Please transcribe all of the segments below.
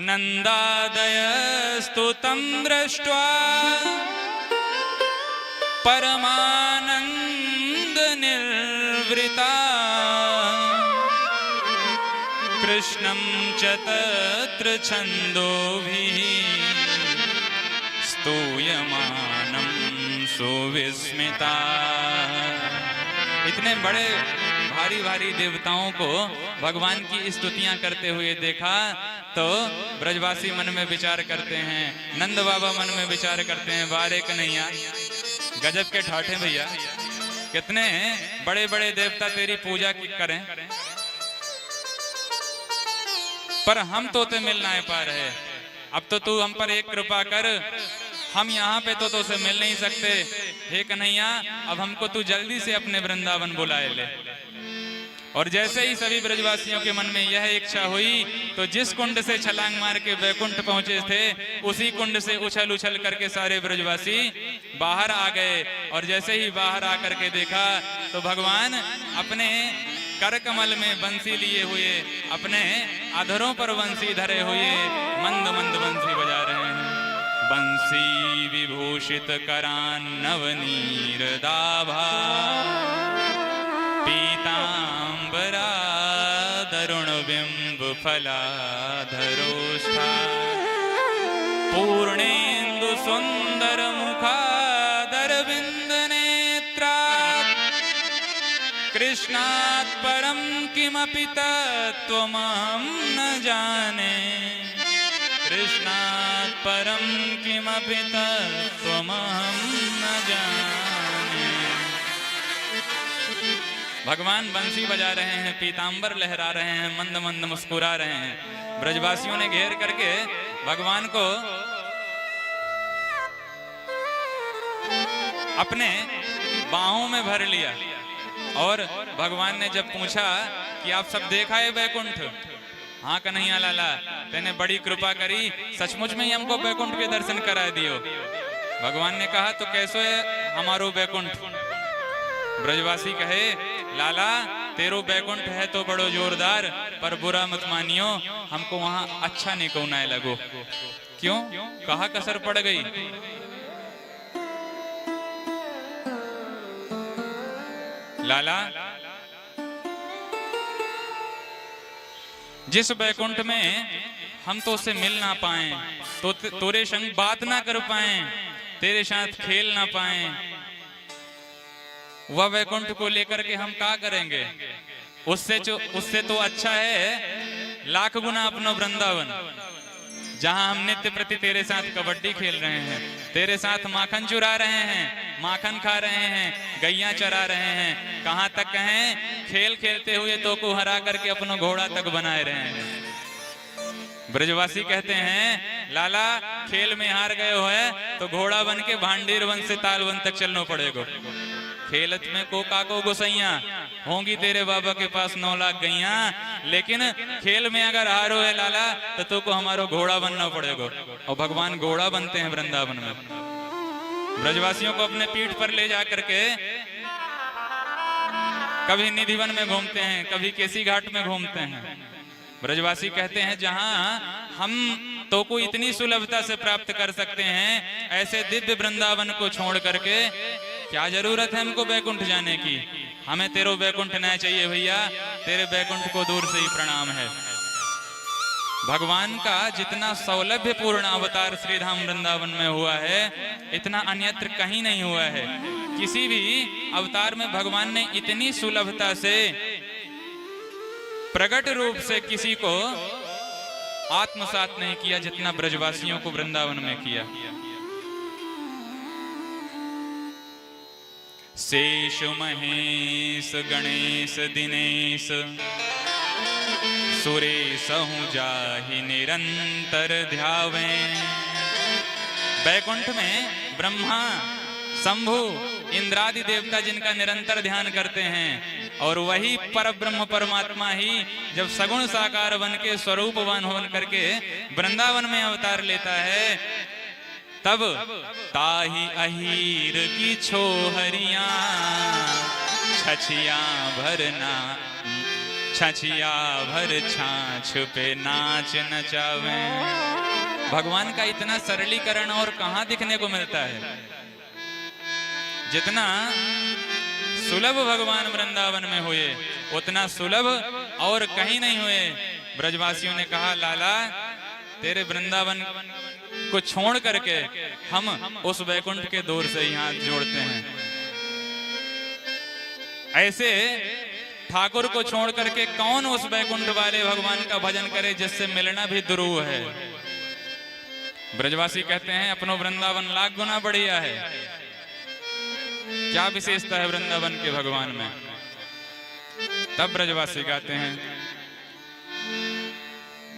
नंदादयस्तु तं दृष्ट्वा परमानंद निर्वृता कृष्णं च तत्र छन्दोभिः स्तूयमानं सुविस्मिता। इतने बड़े भारी भारी देवताओं को भगवान की स्तुतियां करते हुए देखा तो ब्रजवासी मन में विचार करते हैं, नंद बाबा मन में विचार करते हैं, बारे कन्हैया गजब के ठाठे भैया, कितने बड़े बड़े देवता तेरी पूजा करें, पर हम तो ते मिल ना पा रहे। अब तो तू हम पर एक कृपा कर, हम यहाँ पे तो से मिल नहीं सकते। हे कन्हैया, अब हमको तू जल्दी से अपने वृंदावन बुलाए ले। और जैसे ही सभी ब्रजवासियों के मन में यह इच्छा हुई तो जिस कुंड से छलांग मार के वैकुंठ पहुंचे थे उसी कुंड से उछल उछल करके सारे ब्रजवासी बाहर आ गए। और जैसे ही बाहर आकर के देखा तो भगवान अपने कर कमल में बंसी लिए हुए, अपने अधरों पर बंसी धरे हुए मंद मंद बंसी बजा रहे हैं। बंसी विभूषित करान नवनीरदाभा पीतांबरा दरुण बिंब फलाधरोष्ठा पूर्णेन्दु सुंदर मुखादर बिंद नेत्रा कृष्णात् परम किमपि तत्त्वमहं न जाने कृष्णात् परम किमपि तत्त्वमहं न जाने। भगवान बंसी बजा रहे हैं, पीतांबर लहरा रहे हैं, मंद मंद मुस्कुरा रहे हैं। ब्रजवासियों ने घेर करके भगवान को अपने बाहों में भर लिया। और भगवान ने जब पूछा कि आप सब देखा है वैकुंठ? हाँ कन्हैया लाला, तेने बड़ी कृपा करी, सचमुच में ही हमको वैकुंठ के दर्शन करा दियो। भगवान ने कहा तो कैसो है हमारो वैकुंठ? ब्रजवासी कहे, लाला तेरो बैकुंठ है तो बड़ो जोरदार, पर बुरा मत मानियो, हमको वहां अच्छा नहीं को ना लगो। क्यों? कहा कसर पड़ गई? लाला जिस बैकुंठ में हम तो उससे मिल ना पाए, तो तेरे संग बात ना कर पाए, तेरे साथ खेल ना पाए, वह वैकुंठ को लेकर के हम क्या करेंगे? उससे तो अच्छा है लाख गुना अपना वृंदावन, जहां हम नित्य प्रति तेरे साथ कबड्डी खेल रहे हैं, तेरे साथ माखन चुरा रहे हैं, माखन खा रहे हैं, गैया चरा रहे हैं, कहां तक कहें खेल खेलते हुए तो को हरा करके अपना घोड़ा तक बनाए रहे हैं। ब्रजवासी कहते हैं, लाला खेल में हार गए हो है तो घोड़ा बन के भांडीर वन से ताल वन तक चलना पड़ेगा। खेलत में को काको गोसैया होंगी तेरे बाबा के पास 9 लाख गैया, लेकिन खेल में अगर हारो है लाला तो को हमारो घोड़ा बनना पड़ेगा। और भगवान घोड़ा बनते हैं वृंदावन में। ब्रजवासियों को अपने पीठ पर ले जा करके कभी निधिवन में घूमते हैं, कभी केसी घाट में घूमते हैं। ब्रजवासी कहते हैं, जहां हम तो को इतनी सुलभता से प्राप्त कर सकते हैं, ऐसे दिव्य वृंदावन को छोड़ करके क्या जरूरत है हमको बैकुंठ जाने की? हमें तेरो बैकुंठ न चाहिए भैया, तेरे बैकुंठ को दूर से ही प्रणाम है। भगवान का जितना सौलभ्य पूर्ण अवतार श्रीधाम वृंदावन में हुआ है, इतना अन्यत्र कहीं नहीं हुआ है। किसी भी अवतार में भगवान ने इतनी सुलभता से प्रकट रूप से किसी को आत्मसात नहीं किया जितना ब्रजवासियों को वृंदावन में किया। शेष महेश गणेश दिनेश सुरेशहु जाहि निरंतर ध्यावे। बैकुंठ में ब्रह्मा शंभु इंद्रादि देवता जिनका निरंतर ध्यान करते हैं, और वही परब्रह्म परमात्मा ही जब सगुण साकार बन के स्वरूपवान होकर करके वृंदावन में अवतार लेता है, तब ताही अहीर की छोहरिया छछिया भरना छछिया भर छाछ पे नाच नचावे। भगवान का इतना सरलीकरण और कहां दिखने को मिलता है। जितना सुलभ भगवान वृंदावन में हुए उतना सुलभ और कहीं नहीं हुए। ब्रजवासियों ने कहा, लाला तेरे वृंदावन को छोड़ करके हम उस वैकुंठ के दौर से ही हाथ जोड़ते हैं। ऐसे ठाकुर को छोड़ करके कौन उस वैकुंठ वाले भगवान का भजन करे जिससे मिलना भी दुरूह है। ब्रजवासी कहते हैं अपनो वृंदावन लाख गुना बढ़िया है। क्या विशेषता है वृंदावन के भगवान में। तब ब्रजवासी गाते हैं,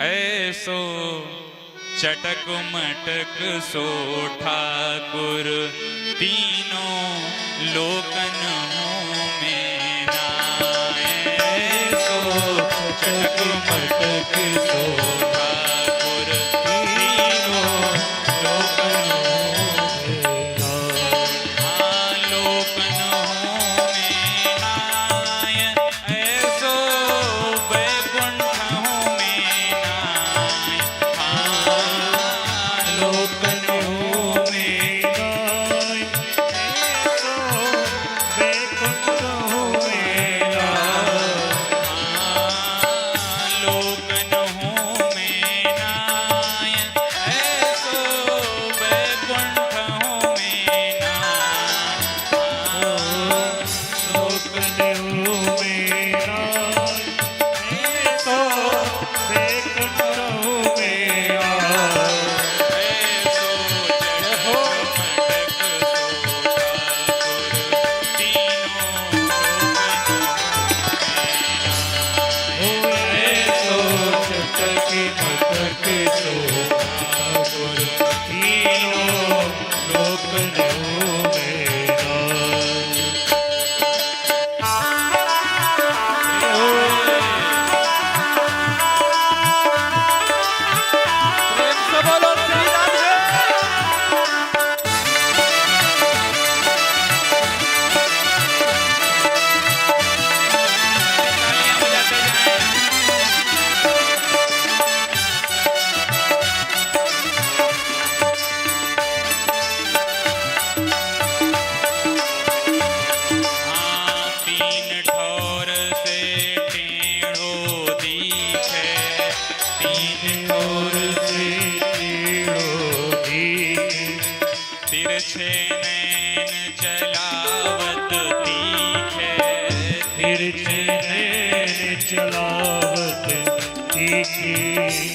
ऐसो चटक मटक सो ठाकुर तीनों लोकन में नाय। ऐसो चटक मटक सो ठाकुर तीनों लोकन में नाय। ऐसो वैकुंठ में नाय।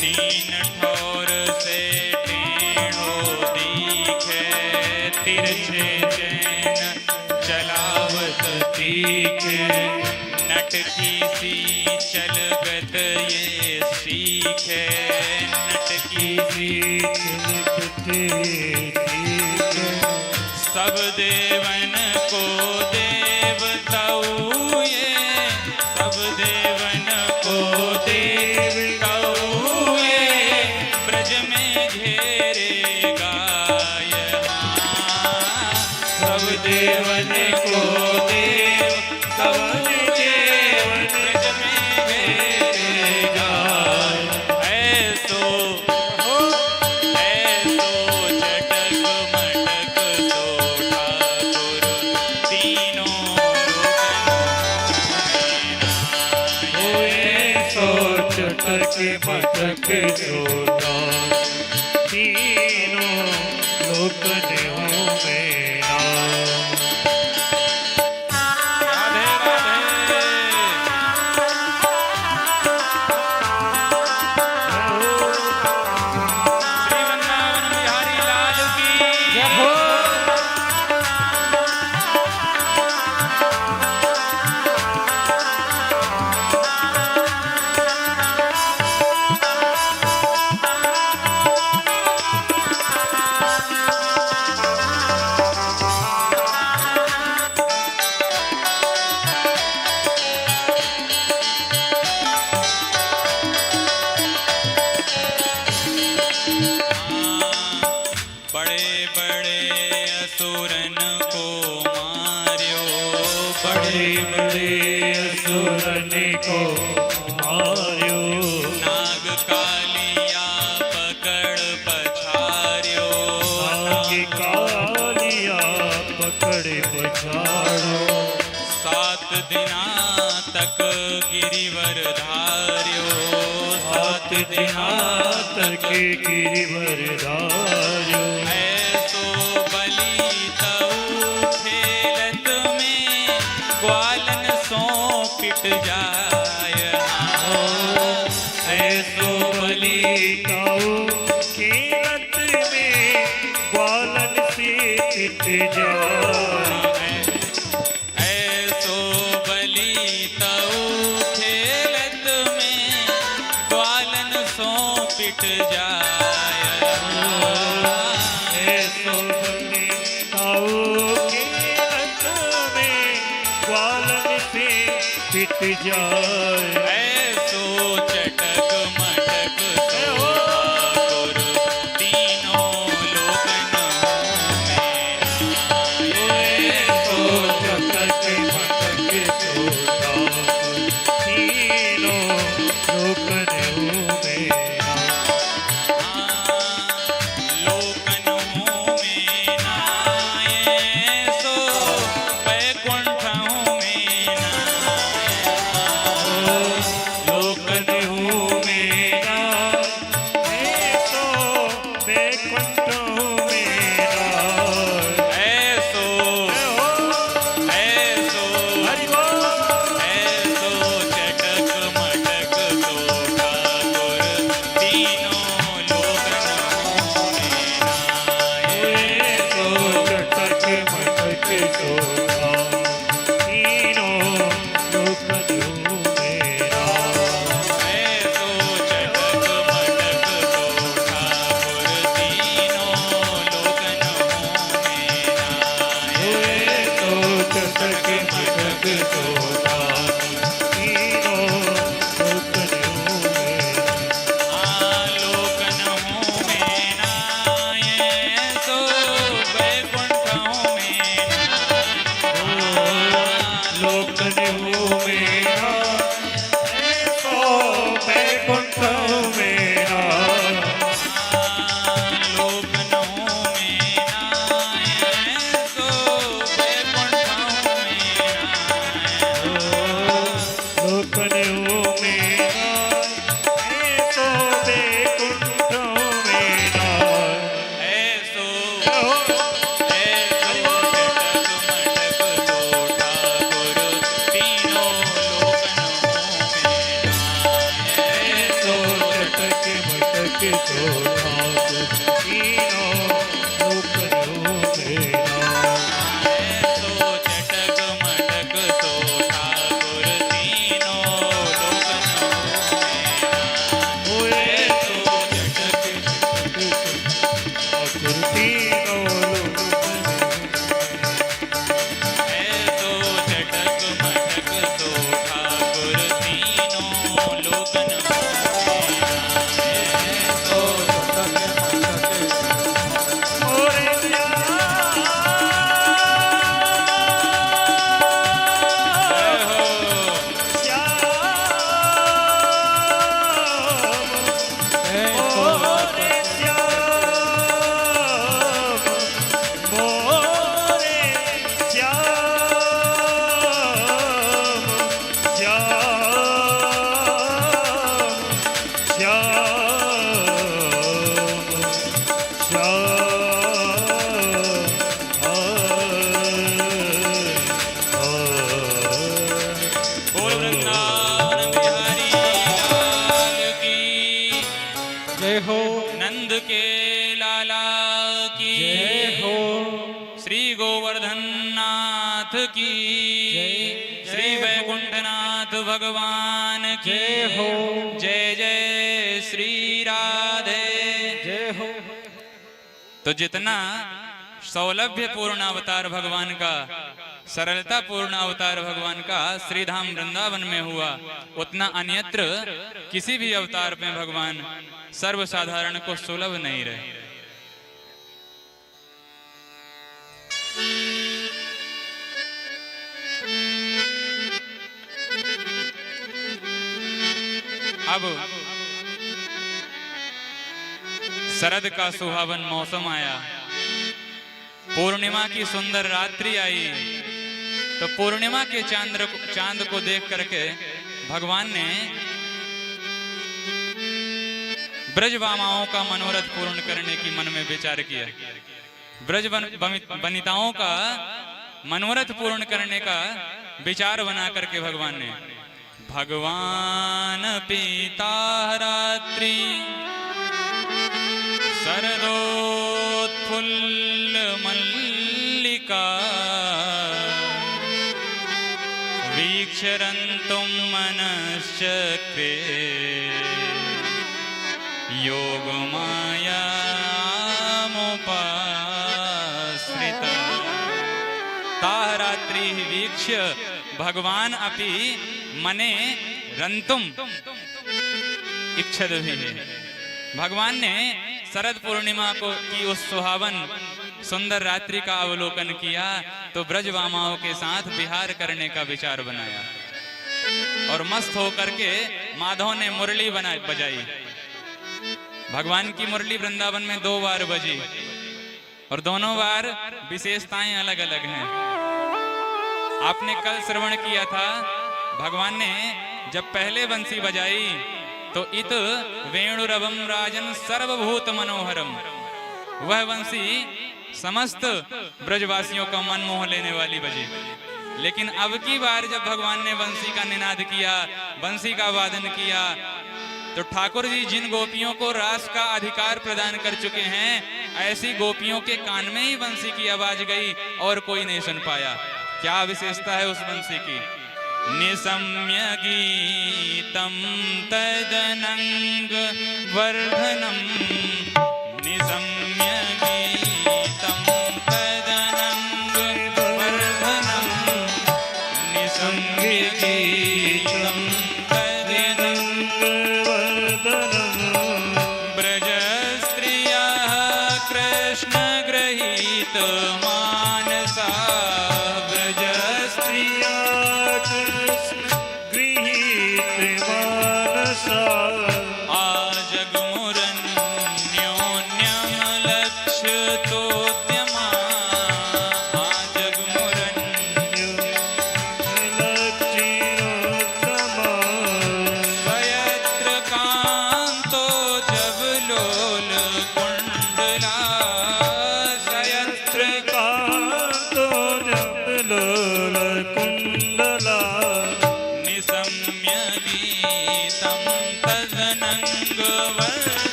तीन ठोर से टेढ़ो दिखे। तिरछे चैन चलावत तीखे। नटकी सी चलगत ये सीखे। नटकी सी चलगत सीखे। सब देवन को देवताऊ ये। सब देवन को देवताऊ ये। ब्रज में घेरेगा यहाँ। सब देवन को देवताऊ ये। ब्रज में घेरेगा। ऐसो चटक मटक सो ठाकुर तीनों चटक मटक सोता तीनों लोक देहों में राधे राधे। श्री वृंदावन बिहारी लाल की जय हो। जाड़ो 7 दिना तक गिरिवर धार्यो 7 दिना तक गिरिवर धार्यो ऐसो बलि तऊ खेलत में ग्वालन सो पिट जाय ऐसो बलि ताऊ खेलत में ग्वालन से पिट जाए ऐसो बलि तऊ खेलत में ग्वालन सो पिट जाय ऐसो बलि ताऊ खेलत में ग्वालन से पिट जाए ऐसो चटक मटक सो ठाकुर तीनों लोकन में ऐसो चटक मटक सो ठाकुर तीनों लोकन में लोकन में नाये सो वैकुंठ में लोकन मेरा ऐसो बैकुंठ मेरा ऐसो ऐसो हरि बोल ऐसो चटक मटक सो ठाकुर तीनों लोकन में ऐसो चटक मटक सो तीनों लोकन मेरा ऐसो चटक मटक सो ठाकुर तीनों लोकन में ऐसो चटक मटक सो तीनों लोकन मेरा लोकन में नाये सो वैकुंठ में लोकन मेरा ऐसो बैकुंठ मेरा लोकन में नाये सो वैकुंठ लोकन मेरा ऐसो बैकुंठ मेरा ऐसो ऐसो चटक मटक सो ठाकुर तीनों लोकन में ऐसो चटक मटक सो ठाकुर तीनों लोकन मेरा ऐसो चटक मटक सो ठाकुर तीनों लोकन में ऐसो चटक मटक ठाकुर तीनों ऐसो चटक मटक सो ठाकुर तीनों लोकन बोल वृंदावन बिहारी लाल की जय हो नंद के लाला की जय हो श्री गोवर्धन नाथ की श्री वैकुंठनाथ भगवान की जय हो। जय जय श्री राधे जय हो तो जितना सौलभ्य पूर्ण अवतार भगवान का सरलता पूर्ण अवतार भगवान का श्रीधाम वृंदावन में हुआ उतना अन्यत्र किसी भी अवतार में भगवान सर्वसाधारण को सुलभ नहीं रहे। अब शरद का सुहावन मौसम आया, पूर्णिमा की सुंदर रात्रि आई, तो पूर्णिमा के चांद को देख करके भगवान ने ब्रजवामाओं का मनोरथ पूर्ण करने की मन में विचार किया। ब्रज वनिताओं का मनोरथ पूर्ण करने का विचार बना करके भगवान पिता रात्रि शरदोत्फुल्ल मल्लिका वीक्षरन्तुं मनश्चक्रे योगमायामुपाश्रिता। ताः रात्रिः वीक्ष्य भगवान अपि मने रंतुम इच्छद्भिः। भगवान ने शरद पूर्णिमा को की उस सुहावन सुंदर रात्रि का अवलोकन किया तो ब्रजवामाओं के साथ विहार करने का विचार बनाया और मस्त होकर के माधव ने मुरली बजाई। भगवान की मुरली वृंदावन में 2 बार बजी और दोनों बार विशेषताएं अलग अलग हैं। आपने कल श्रवण किया था, भगवान ने जब पहले बंसी बजाई तो इत वेणुरवम राजन सर्वभूत मनोहरम, वह बंसी समस्त ब्रजवासियों का मन मोह लेने वाली बजी। लेकिन अब की बार जब भगवान ने बंसी का निनाद किया, बंसी का वादन किया, तो ठाकुर जी जिन गोपियों को रास का अधिकार प्रदान कर चुके हैं, ऐसी गोपियों के कान में ही बंसी की आवाज गई और कोई नहीं सुन पाया। क्या विशेषता है उस बंसी की? निशम्य गीतम तदनंग वर्धनम, निशम्य गीतम तदनंग वर्धनम, निशम्य गीतम तदनंग वर्धनम। ब्रज स्त्रियः कृष्ण गृहीत मानसा, ब्रज स्त्रियः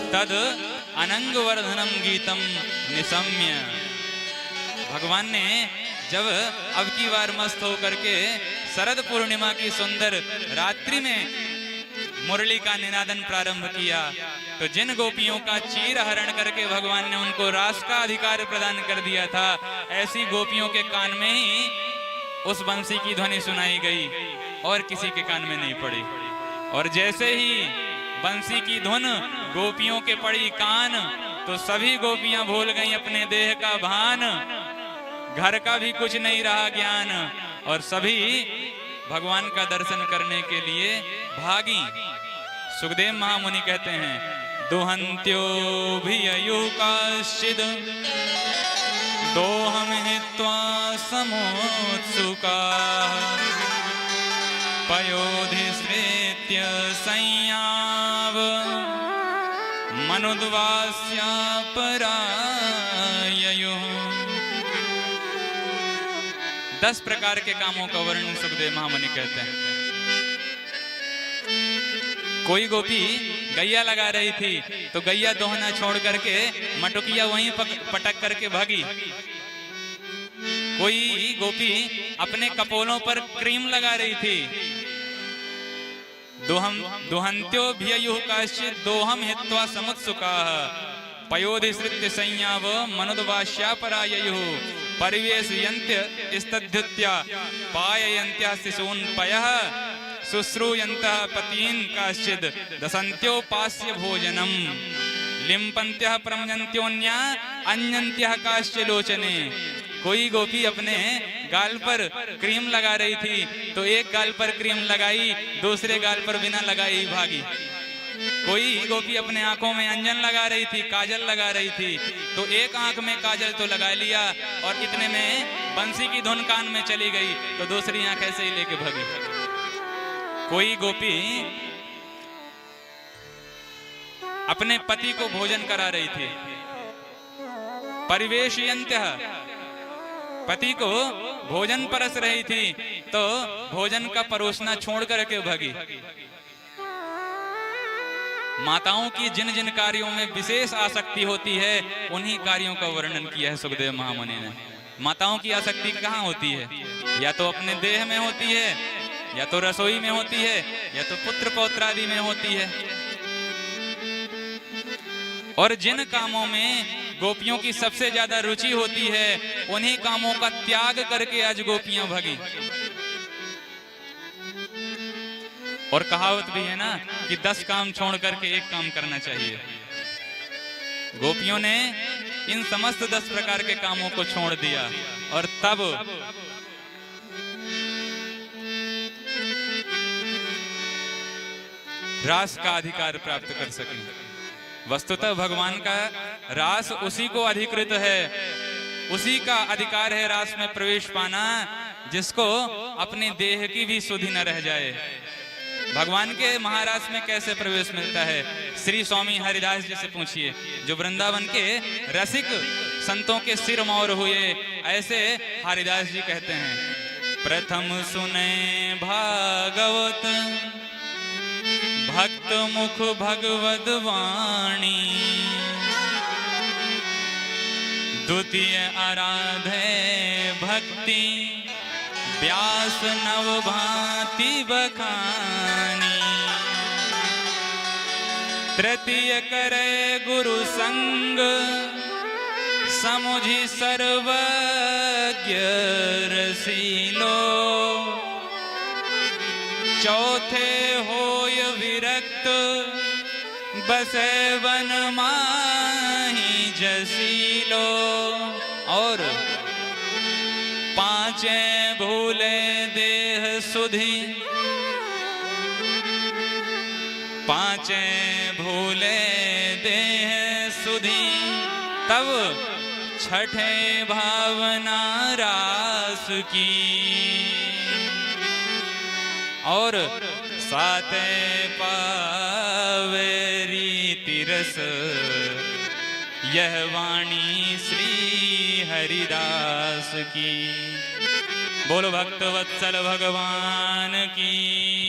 तद अनंग वर्धनम गीतम निशम्य। भगवान ने जब अब की बार मस्त होकर के शरद पूर्णिमा की सुंदर रात्रि में मुरली का निनादन प्रारंभ किया तो जिन गोपियों का चीर हरण करके भगवान ने उनको रास का अधिकार प्रदान कर दिया था, ऐसी गोपियों के कान में ही उस बंसी की ध्वनि सुनाई गई और किसी के कान में नहीं पड़ी। और जैसे ही बंसी की धुन गोपियों के पड़ी कान तो सभी गोपियां भूल गईं अपने देह का भान, घर का भी कुछ नहीं रहा ज्ञान और सभी भगवान का दर्शन करने के लिए भागी। सुखदेव महामुनि कहते हैं, दुहंत्यो भिययुकाश्चिद दोहम हित्वा समोत्सुकाः पयोधिश्रेत्य संयाव मनुद्वास्यापराययुः। 10 प्रकार के कामों का वर्णन सुखदेव महामुनि कहते हैं। कोई गोपी गैया लगा रही थी तो गैया दोहना छोड़ करके मटुकिया वहीं पटक करके भागी। कोई गोपी अपने कपोलों पर क्रीम लगा रही थी। दुहंत्यो भिययुः काश्चित् दोहम हित्वा समुत्सुकाः पयोधिश्रित्य संयाव मनुद्वास्यापराययुः परिवेशयन्त्य स्तद्युत्या पाययन्त्यः शिशून् पयः शुश्रूयन्तः पतीन् काश्चित् दशन्त्योपास्य भोजनम् लिम्पन्त्यः प्रमजन्त्योऽन्या अन्यन्त्यः काश्च लोचने। कोई गोपी अपने गाल पर क्रीम लगा रही थी, तो एक गाल पर क्रीम लगाई, दूसरे गाल पर बिना लगाई भागी। कोई गोपी अपने आंखों में अंजन लगा रही थी, काजल लगा रही थी, तो एक आंख में काजल तो लगा लिया और इतने में बंसी की धुन कान में चली गई, तो दूसरी आंख ऐसे ही लेके भागी। कोई गोपी अपने पति को भोजन करा रही थी, परिवेशयन्त्यः, पति को भोजन परस रही थी, तो भोजन का परोसना छोड़ करके भागी। माताओं की जिन जिन कार्यों में विशेष आसक्ति होती है, उन्हीं कार्यों का वर्णन किया है सुखदेव महामुनि ने। माताओं की आसक्ति कहाँ होती है? या तो अपने देह में होती है, या तो रसोई में होती है, या तो पुत्र पौत्र आदि में होती है। और जिन कामों में गोपियों की सबसे ज्यादा रुचि होती है, उन्हीं कामों का त्याग करके आज गोपियां भागी। और कहावत भी है ना कि 10 काम छोड़ करके एक काम करना चाहिए। गोपियों ने इन समस्त 10 प्रकार के कामों को छोड़ दिया और तब रास का अधिकार प्राप्त कर सके। वस्तुतः भगवान का रास उसी को अधिकृत है, उसी का अधिकार है रास में प्रवेश पाना, जिसको अपने देह की भी सुधि न रह जाए। भगवान के महारास में कैसे प्रवेश मिलता है? श्री स्वामी हरिदास जी से पूछिए, जो वृंदावन के रसिक संतों के सिर मौर हुए। ऐसे हरिदास जी कहते हैं, प्रथम सुने भागवत भक्त मुख भगवद वाणी, द्वितीय आराधे भक्ति व्यास नव भांति बखानी, तृतीय करे गुरु संग समुझि सर्वज्ञ रसीलो, चौथे होय विरक्त बसे वन माही जसीलो, और पांचे भूले देह सुधि, पांचे भूले देह सुधि, तब छठे भावना रास की, और साते पावे रीति रस, यह वाणी श्री हरिदास की। बोलो भक्त वत्सल भगवान की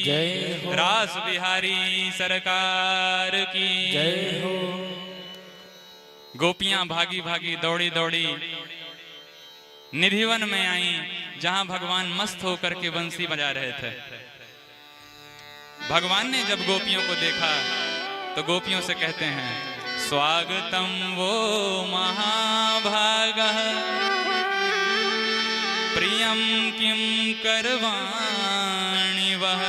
जय हो। रास बिहारी सरकार की जय हो। गोपियां भागी भागी दौड़ी दौड़ी निधिवन में आई, जहां भगवान मस्त होकर के बंसी बजा रहे थे। भगवान ने जब गोपियों को देखा तो गोपियों से कहते हैं, स्वागतम वो महाभागः प्रियम किम करवाणि वह,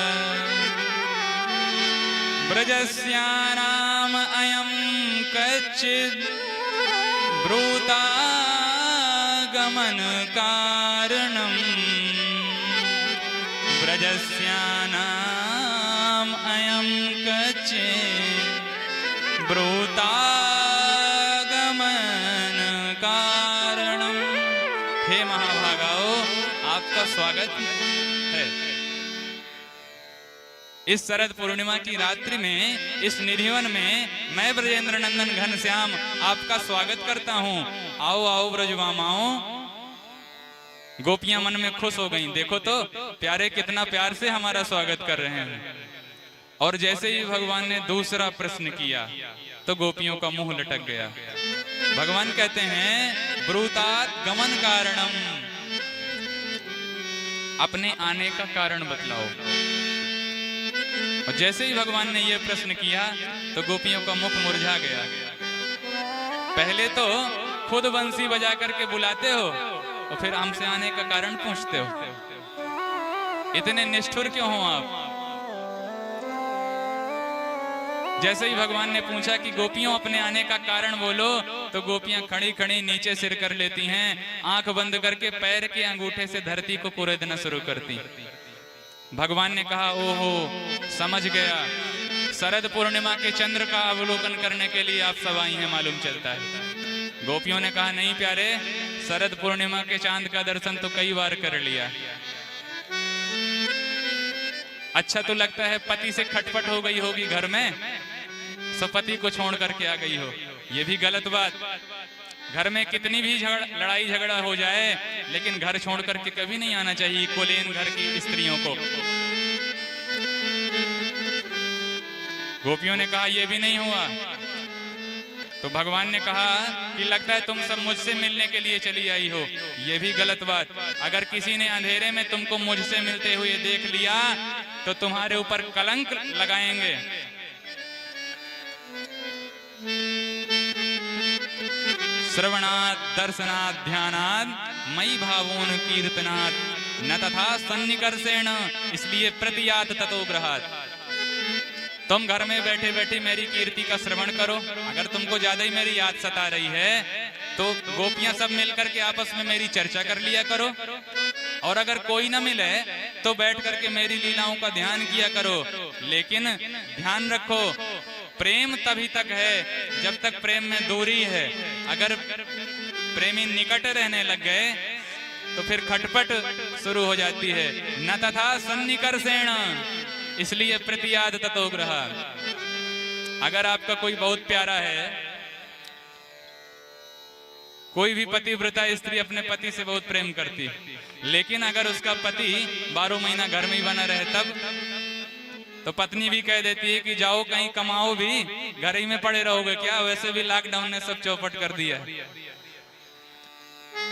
ब्रजस्यानाम अयं कच्चित् ब्रूतागमन कारणम्, ब्रजस्यानाम अयं कच्चित् ब्रूतागमन कारणम्। हे महाभागाओ, आपका स्वागत है। इस शरद पूर्णिमा की रात्रि में, इस निधिवन में मैं ब्रजेंद्र नंदन घनश्याम आपका स्वागत करता हूँ। आओ आओ ब्रजवामाओ। गोपियां मन में खुश हो गईं। देखो तो प्यारे कितना प्यार से हमारा स्वागत कर रहे हैं। और जैसे ही भगवान ने दूसरा प्रश्न किया तो गोपियों का मुंह लटक गया। भगवान कहते हैं, ब्रूतात गमन कारणम, अपने आने का कारण बतलाओ। और जैसे ही भगवान ने यह प्रश्न किया तो गोपियों का मुख मुरझा गया। पहले तो खुद बंसी बजा करके बुलाते हो और फिर हमसे आने का कारण पूछते हो। इतने निष्ठुर क्यों हो आप? जैसे ही भगवान ने पूछा कि गोपियों अपने आने का कारण बोलो, तो गोपियां खड़ी खड़ी नीचे सिर कर लेती हैं, आंख बंद करके पैर के अंगूठे से धरती को कुरेदना शुरू करती। भगवान ने कहा, ओहो समझ गया, शरद पूर्णिमा के चंद्र का अवलोकन करने के लिए आप सब आई हैं मालूम चलता है। गोपियों ने कहा, नहीं प्यारे, शरद पूर्णिमा के चांद का दर्शन तो कई बार कर लिया। अच्छा तो लगता है पति से खटपट हो गई होगी घर में, सो पति को छोड़ करके आ गई हो, ये भी गलत बात। घर में कितनी भी लड़ाई झगड़ा हो जाए, लेकिन घर छोड़ करके कभी नहीं आना चाहिए कुलीन घर की स्त्रियों को। गोपियों ने कहा, यह भी नहीं हुआ। तो भगवान ने कहा कि लगता है तुम सब मुझसे मिलने के लिए चली आई हो, यह भी गलत बात। अगर किसी ने अंधेरे में तुमको मुझसे मिलते हुए देख लिया तो तुम्हारे ऊपर कलंक लगाएंगे। श्रवणात् दर्शनात् ध्यानात् मयि भावोन कीर्तनात् न तथा सन्निकर्षेण, इसलिए प्रतियात ततो ग्रहात्। तुम घर में बैठे बैठे मेरी कीर्ति का श्रवण करो। अगर तुमको ज्यादा ही मेरी याद सता रही है तो गोपियां सब मिलकर के आपस में मेरी चर्चा कर लिया करो, और अगर कोई ना मिले तो बैठ करके मेरी लीलाओं का ध्यान किया करो। लेकिन ध्यान रखो, प्रेम तभी तक है जब तक प्रेम में दूरी है। अगर प्रेमी निकट रहने लग गए तो फिर खटपट शुरू हो जाती है। न तथा सन्निकर्षेण, इसलिए प्रतियाद ततो ग्रह। अगर आपका कोई बहुत प्यारा है, कोई भी पतिव्रता स्त्री अपने पति से बहुत प्रेम करती, लेकिन अगर उसका पति 12 महीना घर में ही बना रहे तब तो पत्नी भी कह देती है कि जाओ कहीं कमाओ, भी घर ही में पड़े रहोगे क्या, वैसे भी लॉकडाउन ने सब चौपट कर दिया।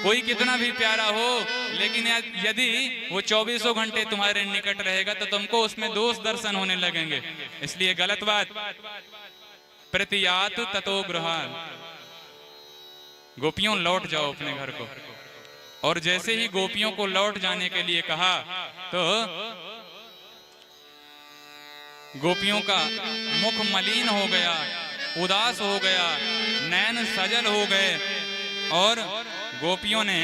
कोई कितना भी प्यारा हो, लेकिन यदि वो 24 घंटे तुम्हारे निकट रहेगा तो तुमको उसमें दोष दर्शन होने लगेंगे, इसलिए गलत बात। प्रतियात ततो गृहात्, गोपियों लौट जाओ अपने घर को। और जैसे ही गोपियों को लौट जाने के लिए कहा तो गोपियों का मुख मलिन हो गया, उदास हो गया, नैन सजल हो गए, और गोपियों ने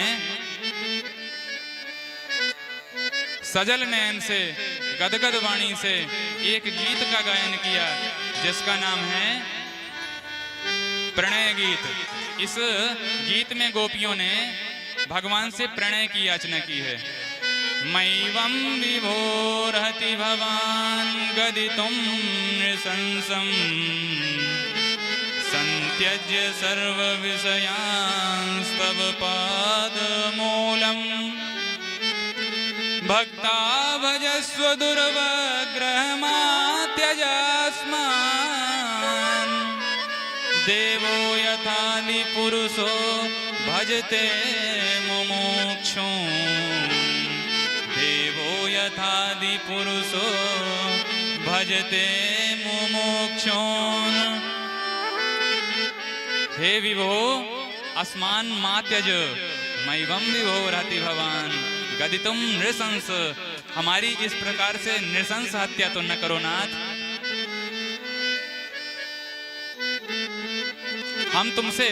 सजल नैन से गदगद वाणी से एक गीत का गायन किया जिसका नाम है प्रणय गीत। इस गीत में गोपियों ने भगवान से प्रणय की याचना की है। मैवं विभोरहति भवान गदितुं नृशंसं, संत्यज्य सर्व विषयांस्तव पादमूलम्, भक्ता भजस्व दुर्वग्रहमात्यजास्मान्, देवो यथादि पुरुषो भजते मुमुक्षुम्, देवो यथादि पुरुषो भजते मुमुक्षुन्। हे विभो अस्मान मात्यज, मैवं विभो रहति भवान गदितुम नृशंस, हमारी इस प्रकार से नृशंस हत्या तो न करो नाथ। हम तुमसे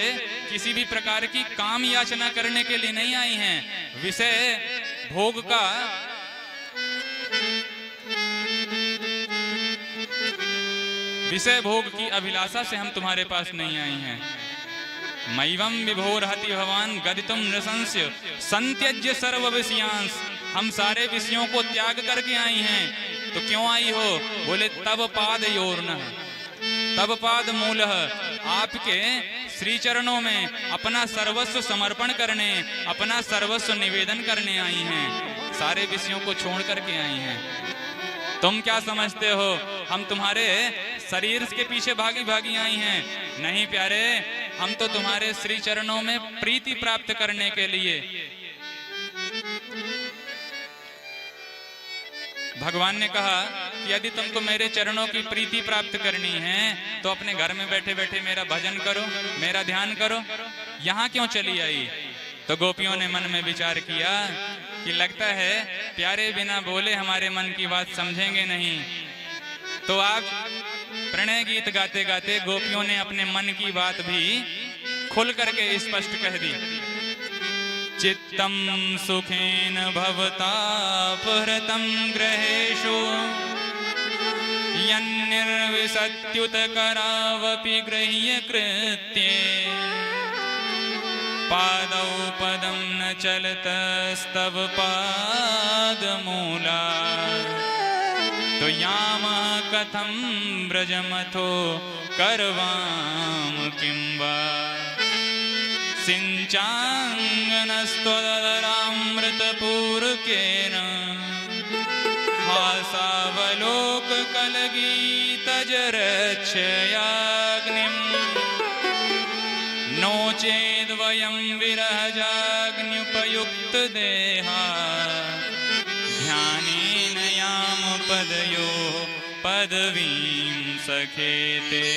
किसी भी प्रकार की काम याचना करने के लिए नहीं आई हैं, विषय भोग का विषय भोग की अभिलाषा से हम तुम्हारे पास नहीं आई हैं। मैवं विभोरहति भवान गदितुम नृशंस्य संत्यज्य सर्व विषयांश, हम सारे विषयों को त्याग करके आई हैं। तो क्यों आई हो? बोले तब पाद योर्न, तब पाद मूलः, आपके श्री चरणों में अपना सर्वस्व समर्पण करने, अपना सर्वस्व निवेदन करने आई हैं। सारे विषयों को छोड़ करके आई हैं। तुम क्या समझते हो हम तुम्हारे शरीर के पीछे भागी भागी आई हैं? नहीं प्यारे, हम तो तुम्हारे श्री चरणों में प्रीति प्राप्त करने के लिए। भगवान ने कहा कि यदि तुमको मेरे चरणों की प्रीति प्राप्त करनी है तो अपने घर में बैठे बैठे मेरा भजन करो, मेरा ध्यान करो। यहाँ क्यों चली आई? तो गोपियों ने मन में विचार किया कि लगता है प्यारे बिना बोले हमारे मन की बात समझेंगे नहीं, तो आप प्रणय गीत गाते गाते गोपियों ने अपने मन की बात भी खुल करके स्पष्ट कह दी। चित्तम सुखेन भवतापहृतं ग्रहेषु यन्निर्विशत्युत करावपि गृह्य कृत्ये पादौ पदं न चलतस्तव पादमूला तो यामः कथं व्रजमथो करवाम किं वा सिञ्चाङ्गनस्त्वदरामृतपूर्केन हासावलोककलगीतजरच्छयाग्निम् नो चेद्वयं विरहजाग्न्युपयुक्तदेहा ध्यानेन याम पदयो पदवीं सखेते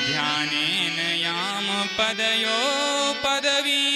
ध्यानेन याम पदयो पदवीं